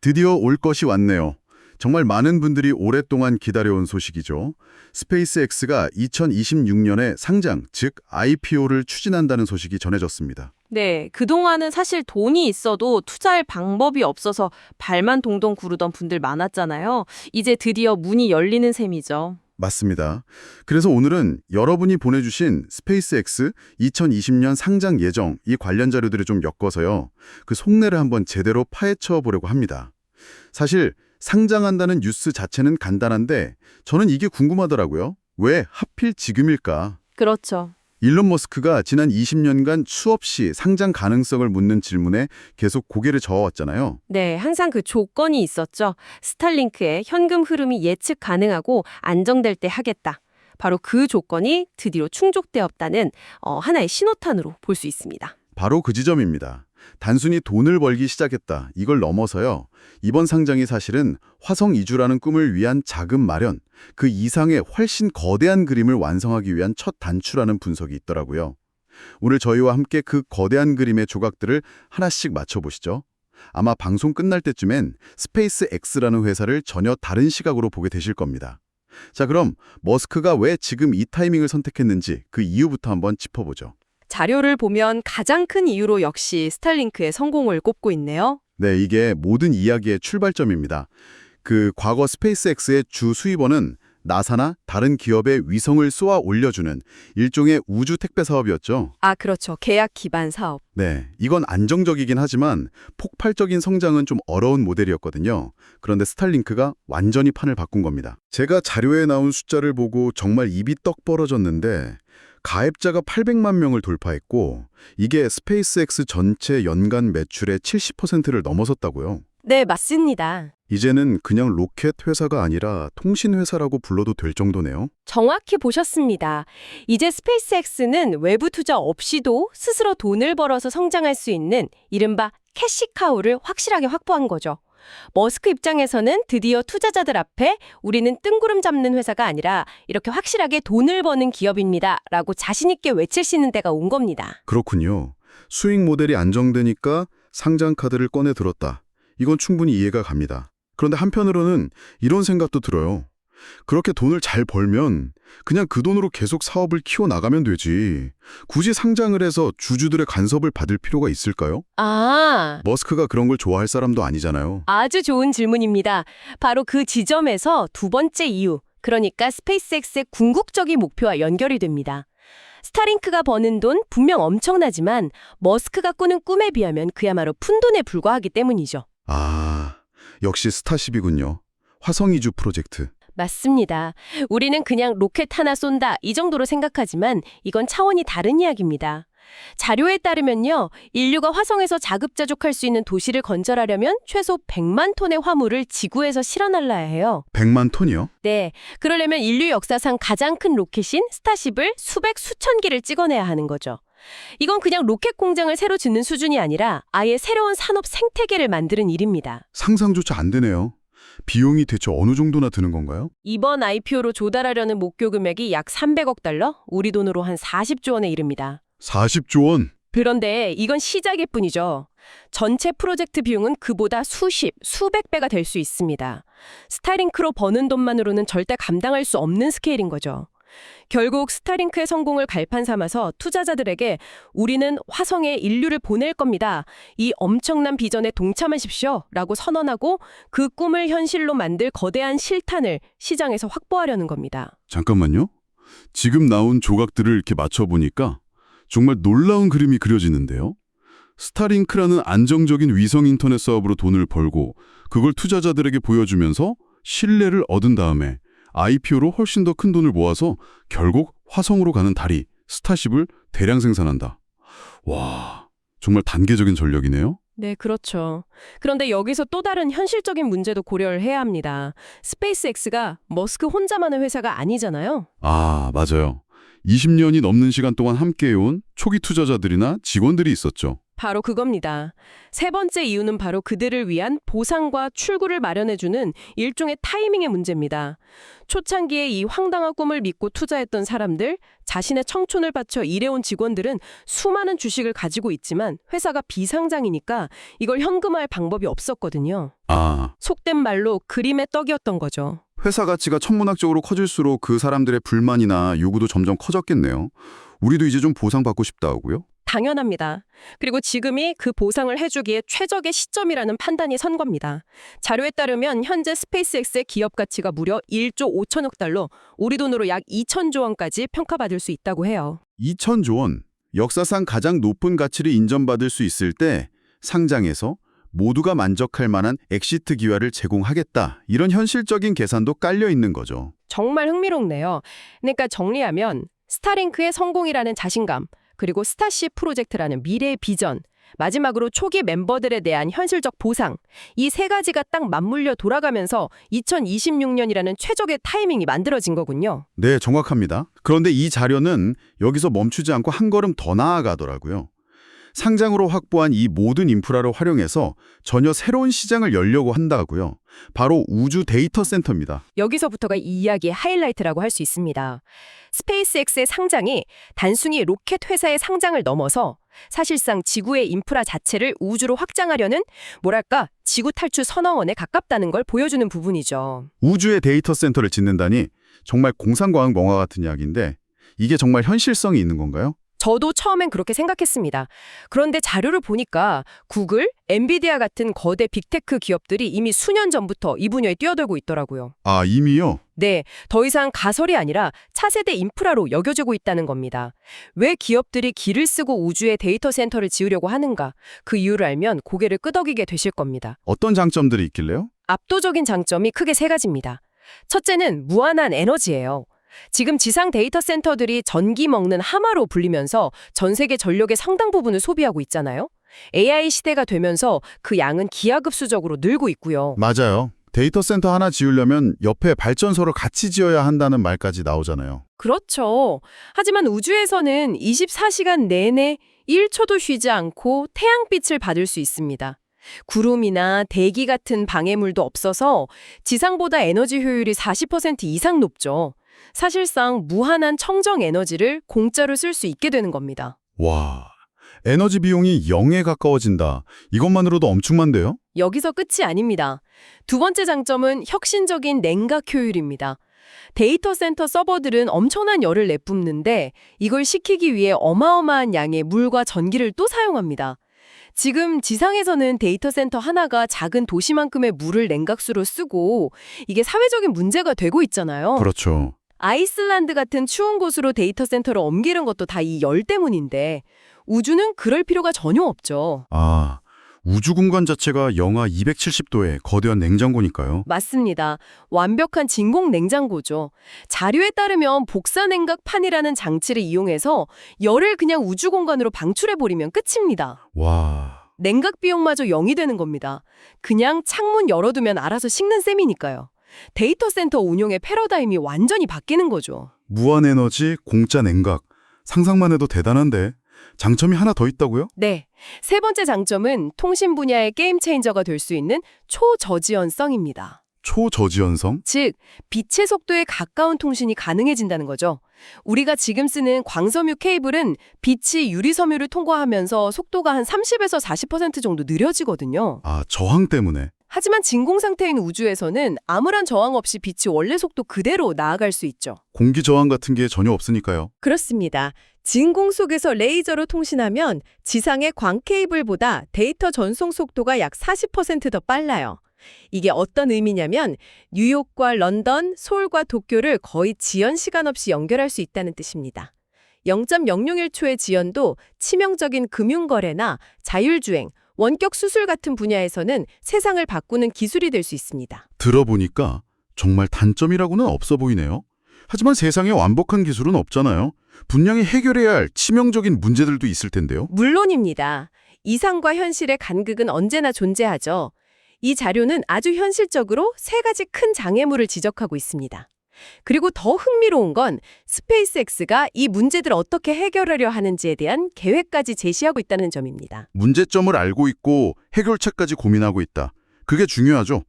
드디어 올 것이 왔네요. 정말 많은 분들이 오랫동안 기다려온 소식이죠. 스페이스X가 2026년에 상장, 즉 IPO를 추진한다는 소식이 전해졌습니다. 네, 그동안은 사실 돈이 있어도 투자할 방법이 없어서 발만 동동 구르던 분들 많았잖아요. 이제 드디어 문이 열리는 셈이죠. 맞습니다. 그래서 오늘은 여러분이 보내주신 스페이스X 2020년 상장 예정 이 관련 자료들을 좀 엮어서요. 그 속내를 한번 제대로 파헤쳐 보려고 합니다. 사실 상장한다는 뉴스 자체는 간단한데 저는 이게 궁금하더라고요. 왜 하필 지금일까? 그렇죠. 일론 머스크가 지난 20년간 수없이 상장 가능성을 묻는 질문에 계속 고개를 저어왔잖아요. 네, 항상 그 조건이 있었죠. 스타링크의 현금 흐름이 예측 가능하고 안정될 때 하겠다. 바로 그 조건이 드디어 충족되었다는 하나의 신호탄으로 볼 수 있습니다. 바로 그 지점입니다. 단순히 돈을 벌기 시작했다. 이걸 넘어서요. 이번 상장이 사실은 화성 이주라는 꿈을 위한 자금 마련, 그 이상의 훨씬 거대한 그림을 완성하기 위한 첫 단추라는 분석이 있더라고요. 오늘 저희와 함께 그 거대한 그림의 조각들을 하나씩 맞춰보시죠. 아마 방송 끝날 때쯤엔 스페이스 X라는 회사를 전혀 다른 시각으로 보게 되실 겁니다. 자, 그럼 머스크가 왜 지금 이 타이밍을 선택했는지 그 이유부터 한번 짚어보죠. 자료를 보면 가장 큰 이유로 역시 스타링크의 성공을 꼽고 있네요. 네, 이게 모든 이야기의 출발점입니다. 그 과거 스페이스X의 주 수입원은 나사나 다른 기업의 위성을 쏘아 올려주는 일종의 우주 택배 사업이었죠. 아, 그렇죠. 계약 기반 사업. 네, 이건 안정적이긴 하지만 폭발적인 성장은 좀 어려운 모델이었거든요. 그런데 스타링크가 완전히 판을 바꾼 겁니다. 제가 자료에 나온 숫자를 보고 정말 입이 떡 벌어졌는데 가입자가 800만 명을 돌파했고 이게 스페이스X 전체 연간 매출의 70%를 넘어섰다고요. 네, 맞습니다. 이제는 그냥 로켓 회사가 아니라 통신 회사라고 불러도 될 정도네요. 정확히 보셨습니다. 이제 스페이스X는 외부 투자 없이도 스스로 돈을 벌어서 성장할 수 있는 이른바 캐시카우를 확실하게 확보한 거죠. 머스크 입장에서는 드디어 투자자들 앞에 우리는 뜬구름 잡는 회사가 아니라 이렇게 확실하게 돈을 버는 기업입니다. 라고 자신 있게 외칠 수 있는 때가 온 겁니다. 그렇군요. 수익 모델이 안정되니까 상장 카드를 꺼내 들었다. 이건 충분히 이해가 갑니다. 그런데 한편으로는 이런 생각도 들어요. 그렇게 돈을 잘 벌면 그냥 그 돈으로 계속 사업을 키워나가면 되지. 굳이 상장을 해서 주주들의 간섭을 받을 필요가 있을까요? 머스크가 그런 걸 좋아할 사람도 아니잖아요. 아주 좋은 질문입니다. 바로 그 지점에서 두 번째 이유, 그러니까 스페이스X의 궁극적인 목표와 연결이 됩니다. 스타링크가 버는 돈 분명 엄청나지만 머스크가 꾸는 꿈에 비하면 그야말로 푼돈에 불과하기 때문이죠. 아, 역시 스타쉽이군요. 화성 이주 프로젝트. 맞습니다. 우리는 그냥 로켓 하나 쏜다 이 정도로 생각하지만 이건 차원이 다른 이야기입니다. 자료에 따르면요. 인류가 화성에서 자급자족할 수 있는 도시를 건설하려면 최소 100만 톤의 화물을 지구에서 실어날라야 해요. 100만 톤이요? 네, 그러려면 인류 역사상 가장 큰 로켓인 스타쉽을 수백 수천 개를 찍어내야 하는 거죠. 이건 그냥 로켓 공장을 새로 짓는 수준이 아니라 아예 새로운 산업 생태계를 만드는 일입니다. 상상조차 안 되네요. 비용이 대체 어느 정도나 드는 건가요? 이번 IPO로 조달하려는 목표 금액이 약 300억 달러, 우리 돈으로 한 40조 원에 이릅니다. 40조 원? 그런데 이건 시작일 뿐이죠. 전체 프로젝트 비용은 그보다 수백 배가 될 수 있습니다. 스타링크로 버는 돈만으로는 절대 감당할 수 없는 스케일인 거죠. 결국 스타링크의 성공을 갈판 삼아서 투자자들에게 우리는 화성에 인류를 보낼 겁니다. 이 엄청난 비전에 동참하십시오. 라고 선언하고 그 꿈을 현실로 만들 거대한 실탄을 시장에서 확보하려는 겁니다. 잠깐만요. 지금 나온 조각들을 이렇게 맞춰보니까 정말 놀라운 그림이 그려지는데요. 스타링크라는 안정적인 위성 인터넷 사업으로 돈을 벌고 그걸 투자자들에게 보여주면서 신뢰를 얻은 다음에 IPO로 훨씬 더 큰 돈을 모아서 결국 화성으로 가는 다리, 스타쉽을 대량 생산한다. 와, 정말 단계적인 전략이네요. 네, 그렇죠. 그런데 여기서 또 다른 현실적인 문제도 고려를 해야 합니다. 스페이스X가 머스크 혼자만의 회사가 아니잖아요. 아, 맞아요. 20년이 넘는 시간 동안 함께해온 초기 투자자들이나 직원들이 있었죠. 바로 그겁니다. 세 번째 이유는 바로 그들을 위한 보상과 출구를 마련해주는 일종의 타이밍의 문제입니다. 초창기에 이 황당한 꿈을 믿고 투자했던 사람들, 자신의 청춘을 바쳐 일해온 직원들은 수많은 주식을 가지고 있지만 회사가 비상장이니까 이걸 현금화할 방법이 없었거든요. 아, 속된 말로 그림의 떡이었던 거죠. 회사 가치가 천문학적으로 커질수록 그 사람들의 불만이나 요구도 점점 커졌겠네요. 우리도 이제 좀 보상받고 싶다고요? 당연합니다. 그리고 지금이 그 보상을 해주기에 최적의 시점이라는 판단이 선 겁니다. 자료에 따르면 현재 스페이스X의 기업 가치가 무려 1조 5천억 달러, 우리 돈으로 약 2천조 원까지 평가받을 수 있다고 해요. 2천조 원, 역사상 가장 높은 가치를 인정받을 수 있을 때 상장해서 모두가 만족할 만한 엑시트 기회를 제공하겠다. 이런 현실적인 계산도 깔려 있는 거죠. 정말 흥미롭네요. 그러니까 정리하면 스타링크의 성공이라는 자신감, 그리고 스타쉽 프로젝트라는 미래의 비전, 마지막으로 초기 멤버들에 대한 현실적 보상, 이 세 가지가 딱 맞물려 돌아가면서 2026년이라는 최적의 타이밍이 만들어진 거군요. 네, 정확합니다. 그런데 이 자료는 여기서 멈추지 않고 한 걸음 더 나아가더라고요. 상장으로 확보한 이 모든 인프라를 활용해서 전혀 새로운 시장을 열려고 한다고요. 바로 우주 데이터 센터입니다. 여기서부터가 이 이야기의 하이라이트라고 할 수 있습니다. 스페이스X의 상장이 단순히 로켓 회사의 상장을 넘어서 사실상 지구의 인프라 자체를 우주로 확장하려는 뭐랄까 지구 탈출 선언원에 가깝다는 걸 보여주는 부분이죠. 우주의 데이터 센터를 짓는다니 정말 공상과학 영화 같은 이야기인데 이게 정말 현실성이 있는 건가요? 저도 처음엔 그렇게 생각했습니다. 그런데 자료를 보니까 구글, 엔비디아 같은 거대 빅테크 기업들이 이미 수년 전부터 이 분야에 뛰어들고 있더라고요. 아, 이미요? 네, 더 이상 가설이 아니라 차세대 인프라로 여겨지고 있다는 겁니다. 왜 기업들이 기를 쓰고 우주에 데이터 센터를 지으려고 하는가? 그 이유를 알면 고개를 끄덕이게 되실 겁니다. 어떤 장점들이 있길래요? 압도적인 장점이 크게 세 가지입니다. 첫째는 무한한 에너지예요. 지금 지상 데이터 센터들이 전기 먹는 하마로 불리면서 전 세계 전력의 상당 부분을 소비하고 있잖아요. AI 시대가 되면서 그 양은 기하급수적으로 늘고 있고요. 맞아요. 데이터 센터 하나 지으려면 옆에 발전소를 같이 지어야 한다는 말까지 나오잖아요. 그렇죠. 하지만 우주에서는 24시간 내내 1초도 쉬지 않고 태양빛을 받을 수 있습니다. 구름이나 대기 같은 방해물도 없어서 지상보다 에너지 효율이 40% 이상 높죠. 사실상 무한한 청정 에너지를 공짜로 쓸 수 있게 되는 겁니다. 와, 에너지 비용이 0에 가까워진다. 이것만으로도 엄청난데요? 여기서 끝이 아닙니다. 두 번째 장점은 혁신적인 냉각 효율입니다. 데이터 센터 서버들은 엄청난 열을 내뿜는데 이걸 식히기 위해 어마어마한 양의 물과 전기를 또 사용합니다. 지금 지상에서는 데이터 센터 하나가 작은 도시만큼의 물을 냉각수로 쓰고 이게 사회적인 문제가 되고 있잖아요. 그렇죠. 아이슬란드 같은 추운 곳으로 데이터 센터를 옮기는 것도 다 이 열 때문인데 우주는 그럴 필요가 전혀 없죠. 아, 우주 공간 자체가 영하 270도의 거대한 냉장고니까요. 맞습니다. 완벽한 진공 냉장고죠. 자료에 따르면 복사 냉각판이라는 장치를 이용해서 열을 그냥 우주 공간으로 방출해버리면 끝입니다. 와, 냉각 비용마저 0이 되는 겁니다. 그냥 창문 열어두면 알아서 식는 셈이니까요. 데이터 센터 운용의 패러다임이 완전히 바뀌는 거죠. 무한 에너지, 공짜 냉각. 상상만 해도 대단한데 장점이 하나 더 있다고요? 네. 세 번째 장점은 통신 분야의 게임 체인저가 될 수 있는 초저지연성입니다. 초저지연성? 즉, 빛의 속도에 가까운 통신이 가능해진다는 거죠. 우리가 지금 쓰는 광섬유 케이블은 빛이 유리섬유를 통과하면서 속도가 한 30에서 40% 정도 느려지거든요. 아, 저항 때문에. 하지만 진공 상태인 우주에서는 아무런 저항 없이 빛이 원래 속도 그대로 나아갈 수 있죠. 공기 저항 같은 게 전혀 없으니까요. 그렇습니다. 진공 속에서 레이저로 통신하면 지상의 광 케이블보다 데이터 전송 속도가 약 40% 더 빨라요. 이게 어떤 의미냐면 뉴욕과 런던, 서울과 도쿄를 거의 지연 시간 없이 연결할 수 있다는 뜻입니다. 0.001초의 지연도 치명적인 금융거래나 자율주행, 원격 수술 같은 분야에서는 세상을 바꾸는 기술이 될 수 있습니다. 들어보니까 정말 단점이라고는 없어 보이네요. 하지만 세상에 완벽한 기술은 없잖아요. 분명히 해결해야 할 치명적인 문제들도 있을 텐데요. 물론입니다. 이상과 현실의 간극은 언제나 존재하죠. 이 자료는 아주 현실적으로 세 가지 큰 장애물을 지적하고 있습니다. 그리고 더 흥미로운 건 스페이스X가 이 문제들을 어떻게 해결하려 하는지에 대한 계획까지 제시하고 있다는 점입니다. 문제점을 알고 있고 해결책까지 고민하고 있다. 그게 중요하죠.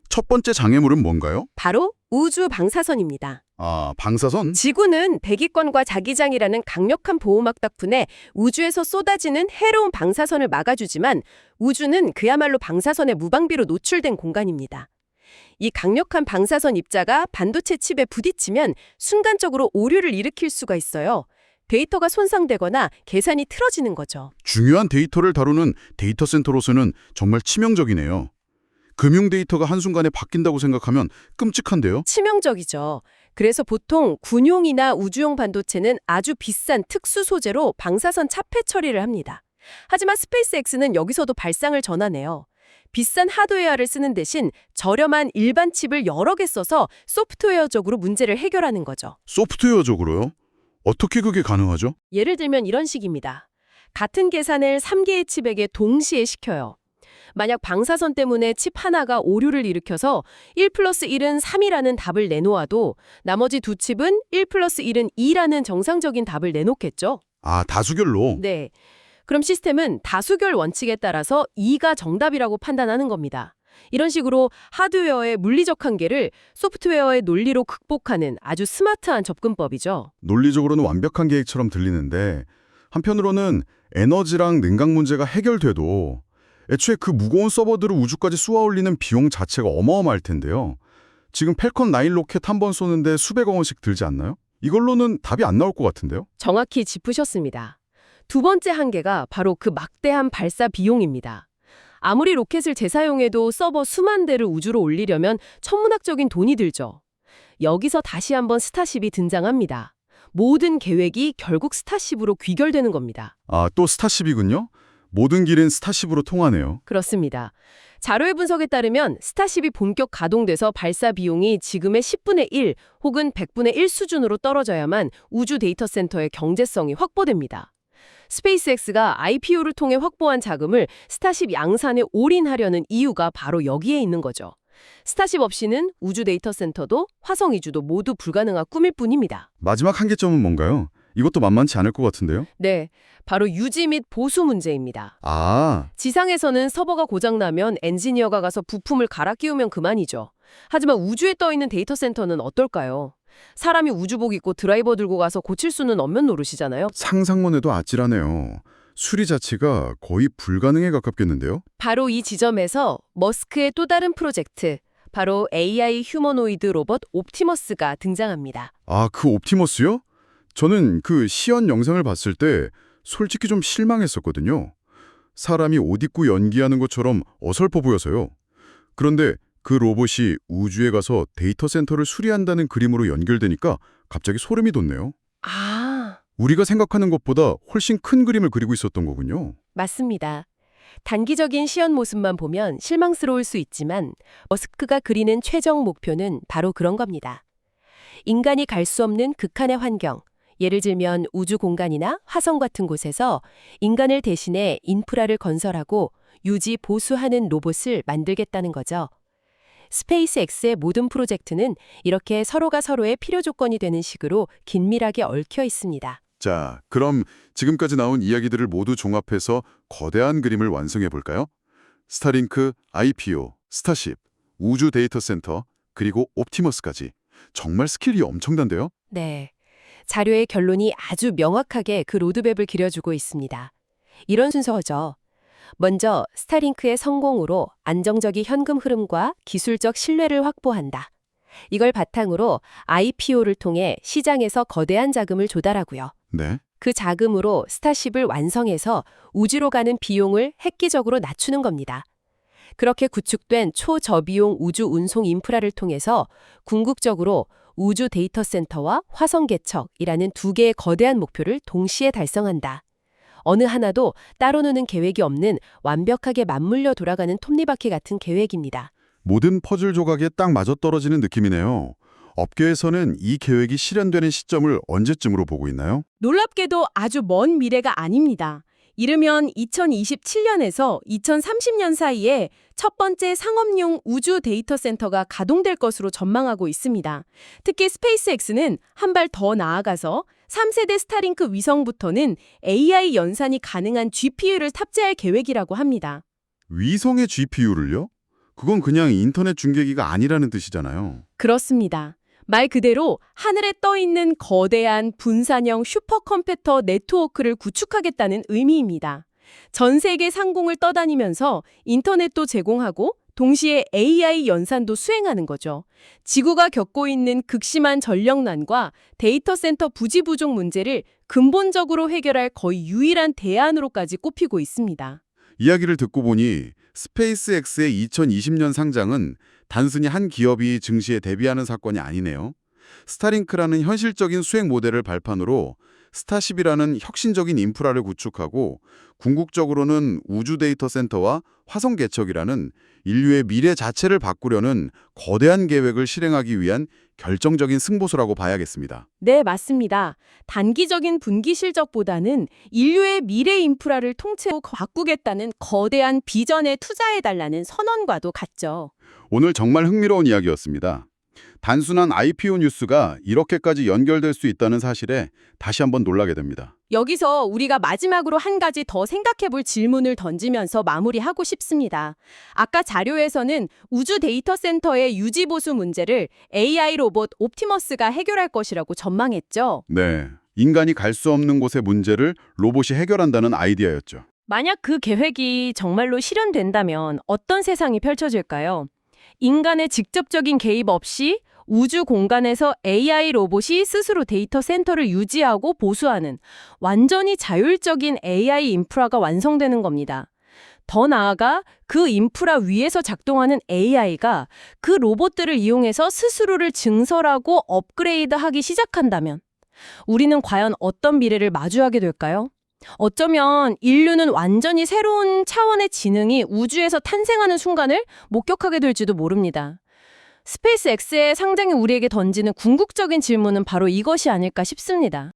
첫 번째 장애물은 뭔가요? 바로 우주 방사선입니다. 아, 방사선? 지구는 대기권과 자기장이라는 강력한 보호막 덕분에 우주에서 쏟아지는 해로운 방사선을 막아주지만 우주는 그야말로 방사선의 무방비로 노출된 공간입니다. 이 강력한 방사선 입자가 반도체 칩에 부딪히면 순간적으로 오류를 일으킬 수가 있어요. 데이터가 손상되거나 계산이 틀어지는 거죠. 중요한 데이터를 다루는 데이터 센터로서는 정말 치명적이네요. 금융 데이터가 한순간에 바뀐다고 생각하면 끔찍한데요? 치명적이죠. 그래서 보통 군용이나 우주용 반도체는 아주 비싼 특수 소재로 방사선 차폐 처리를 합니다. 하지만 스페이스X는 여기서도 발상을 전환해요. 비싼 하드웨어를 쓰는 대신 저렴한 일반 칩을 여러 개 써서 소프트웨어적으로 문제를 해결하는 거죠. 소프트웨어적으로요? 어떻게 그게 가능하죠? 예를 들면 이런 식입니다. 같은 계산을 3개의 칩에게 동시에 시켜요. 만약 방사선 때문에 칩 하나가 오류를 일으켜서 1 플러스 1은 3이라는 답을 내놓아도 나머지 두 칩은 1 플러스 1은 2라는 정상적인 답을 내놓겠죠? 아, 다수결로? 네. 그럼 시스템은 다수결 원칙에 따라서 2가 정답이라고 판단하는 겁니다. 이런 식으로 하드웨어의 물리적 한계를 소프트웨어의 논리로 극복하는 아주 스마트한 접근법이죠. 논리적으로는 완벽한 계획처럼 들리는데 한편으로는 에너지랑 냉각 문제가 해결돼도 애초에 그 무거운 서버들을 우주까지 쏘아 올리는 비용 자체가 어마어마할 텐데요. 지금 펠컨 9 로켓 한 번 쏘는데 수백억 원씩 들지 않나요? 이걸로는 답이 안 나올 것 같은데요? 정확히 짚으셨습니다. 두 번째 한계가 바로 그 막대한 발사 비용입니다. 아무리 로켓을 재사용해도 서버 수만 대를 우주로 올리려면 천문학적인 돈이 들죠. 여기서 다시 한번 스타쉽이 등장합니다. 모든 계획이 결국 스타쉽으로 귀결되는 겁니다. 아, 또 스타쉽이군요? 모든 길은 스타쉽으로 통하네요. 그렇습니다. 자료의 분석에 따르면 스타쉽이 본격 가동돼서 발사 비용이 지금의 10분의 1 혹은 100분의 1 수준으로 떨어져야만 우주 데이터 센터의 경제성이 확보됩니다. 스페이스X가 IPO를 통해 확보한 자금을 스타쉽 양산에 올인하려는 이유가 바로 여기에 있는 거죠. 스타쉽 없이는 우주 데이터 센터도 화성 이주도 모두 불가능한 꿈일 뿐입니다. 마지막 한계점은 뭔가요? 이것도 만만치 않을 것 같은데요? 네, 바로 유지 및 보수 문제입니다. 아, 지상에서는 서버가 고장나면 엔지니어가 가서 부품을 갈아 끼우면 그만이죠. 하지만 우주에 떠있는 데이터 센터는 어떨까요? 사람이 우주복 입고 드라이버 들고 가서 고칠 수는 없는 노릇이잖아요. 상상만 해도 아찔하네요. 수리 자체가 거의 불가능에 가깝겠는데요? 바로 이 지점에서 머스크의 또 다른 프로젝트, 바로 AI 휴머노이드 로봇 옵티머스가 등장합니다. 아, 그 옵티머스요? 저는 그 시연 영상을 봤을 때 솔직히 좀 실망했었거든요. 사람이 옷 입고 연기하는 것처럼 어설퍼 보여서요. 그런데 그 로봇이 우주에 가서 데이터 센터를 수리한다는 그림으로 연결되니까 갑자기 소름이 돋네요. 아, 우리가 생각하는 것보다 훨씬 큰 그림을 그리고 있었던 거군요. 맞습니다. 단기적인 시연 모습만 보면 실망스러울 수 있지만 머스크가 그리는 최종 목표는 바로 그런 겁니다. 인간이 갈 수 없는 극한의 환경, 예를 들면 우주 공간이나 화성 같은 곳에서 인간을 대신해 인프라를 건설하고 유지 보수하는 로봇을 만들겠다는 거죠. 스페이스X의 모든 프로젝트는 이렇게 서로가 서로의 필요 조건이 되는 식으로 긴밀하게 얽혀 있습니다. 자, 그럼 지금까지 나온 이야기들을 모두 종합해서 거대한 그림을 완성해 볼까요? 스타링크, IPO, 스타쉽, 우주 데이터 센터, 그리고 옵티머스까지. 정말 스킬이 엄청난데요? 네. 자료의 결론이 아주 명확하게 그 로드맵을 그려주고 있습니다. 이런 순서죠. 먼저 스타링크의 성공으로 안정적인 현금 흐름과 기술적 신뢰를 확보한다. 이걸 바탕으로 IPO를 통해 시장에서 거대한 자금을 조달하고요. 네. 그 자금으로 스타쉽을 완성해서 우주로 가는 비용을 획기적으로 낮추는 겁니다. 그렇게 구축된 초저비용 우주 운송 인프라를 통해서 궁극적으로 우주 데이터 센터와 화성 개척이라는 두 개의 거대한 목표를 동시에 달성한다. 어느 하나도 따로 노는 계획이 없는 완벽하게 맞물려 돌아가는 톱니바퀴 같은 계획입니다. 모든 퍼즐 조각에 딱 맞아떨어지는 느낌이네요. 업계에서는 이 계획이 실현되는 시점을 언제쯤으로 보고 있나요? 놀랍게도 아주 먼 미래가 아닙니다. 이르면 2027년에서 2030년 사이에 첫 번째 상업용 우주 데이터 센터가 가동될 것으로 전망하고 있습니다. 특히 스페이스X는 한 발 더 나아가서 3세대 스타링크 위성부터는 AI 연산이 가능한 GPU를 탑재할 계획이라고 합니다. 위성의 GPU를요? 그건 그냥 인터넷 중계기가 아니라는 뜻이잖아요. 그렇습니다. 말 그대로 하늘에 떠 있는 거대한 분산형 슈퍼컴퓨터 네트워크를 구축하겠다는 의미입니다. 전 세계 상공을 떠다니면서 인터넷도 제공하고 동시에 AI 연산도 수행하는 거죠. 지구가 겪고 있는 극심한 전력난과 데이터 센터 부지 부족 문제를 근본적으로 해결할 거의 유일한 대안으로까지 꼽히고 있습니다. 이야기를 듣고 보니 스페이스X의 2020년 상장은 단순히 한 기업이 증시에 대비하는 사건이 아니네요. 스타링크라는 현실적인 수행 모델을 발판으로 스타쉽이라는 혁신적인 인프라를 구축하고 궁극적으로는 우주 데이터 센터와 화성 개척이라는 인류의 미래 자체를 바꾸려는 거대한 계획을 실행하기 위한 결정적인 승부수라고 봐야겠습니다. 네, 맞습니다. 단기적인 분기 실적보다는 인류의 미래 인프라를 통째로 바꾸겠다는 거대한 비전에 투자해달라는 선언과도 같죠. 오늘 정말 흥미로운 이야기였습니다. 단순한 IPO 뉴스가 이렇게까지 연결될 수 있다는 사실에 다시 한번 놀라게 됩니다. 여기서 우리가 마지막으로 한 가지 더 생각해 볼 질문을 던지면서 마무리하고 싶습니다. 아까 자료에서는 우주 데이터 센터의 유지 보수 문제를 AI 로봇 옵티머스가 해결할 것이라고 전망했죠. 네, 인간이 갈 수 없는 곳의 문제를 로봇이 해결한다는 아이디어였죠. 만약 그 계획이 정말로 실현된다면 어떤 세상이 펼쳐질까요? 인간의 직접적인 개입 없이 우주 공간에서 AI 로봇이 스스로 데이터 센터를 유지하고 보수하는 완전히 자율적인 AI 인프라가 완성되는 겁니다. 더 나아가 그 인프라 위에서 작동하는 AI가 그 로봇들을 이용해서 스스로를 증설하고 업그레이드하기 시작한다면 우리는 과연 어떤 미래를 마주하게 될까요? 어쩌면 인류는 완전히 새로운 차원의 지능이 우주에서 탄생하는 순간을 목격하게 될지도 모릅니다. 스페이스X의 상장이 우리에게 던지는 궁극적인 질문은 바로 이것이 아닐까 싶습니다.